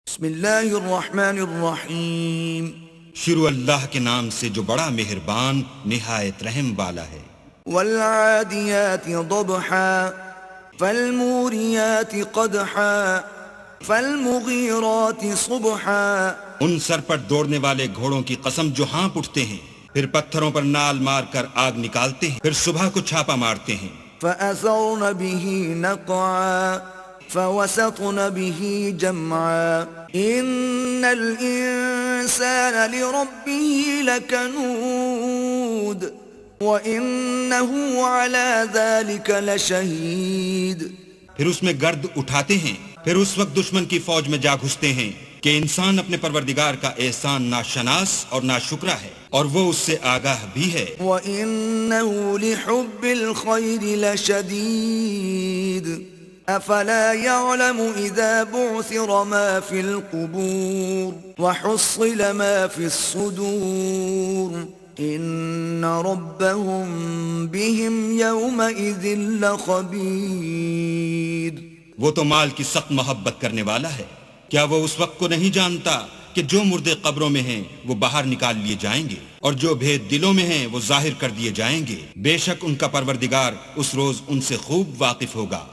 بسم اللہ الرحمن الرحیم شروع اللہ کے نام سے جو بڑا مہربان نہایت رحم والا ہے۔ والعادیات ضبحا فالموریات قدحا فالمغیرات صبحا ان سر پر دوڑنے والے گھوڑوں کی قسم جو ہانپ اٹھتے ہیں، پھر پتھروں پر نال مار کر آگ نکالتے ہیں، پھر صبح کو چھاپا مارتے ہیں۔ فأثرن به نقعا فوسطن به جمعا ان الانسان لربه لکنود وانه على ذلك لشہید۔ پھر اس میں گرد اٹھاتے ہیں، پھر اس وقت دشمن کی فوج میں جا گھستے ہیں کہ انسان اپنے پروردگار کا احسان ناشناس اور ناشکرا ہے، اور وہ اس سے آگاہ بھی ہے۔ وَإِنَّهُ لِحُبِّ الْخَيْرِ لَشَدِيدٌ أَفَلَا يَعْلَمُ إِذَا بُعْثِرَ مَا فِي الْقُبُورِ وَحُصِّلَ مَا فِي الصُّدُورِ إِنَّ رَبَّهُمْ بِهِمْ يَوْمَئِذٍ لَخَبِيرٌ۔ وہ تو مال کی سخت محبت کرنے والا ہے، کیا وہ اس وقت کو نہیں جانتا کہ جو مردے قبروں میں ہیں وہ باہر نکال لیے جائیں گے، اور جو بھید دلوں میں ہیں وہ ظاہر کر دیے جائیں گے۔ بے شک ان کا پروردگار اس روز ان سے خوب واقف ہوگا۔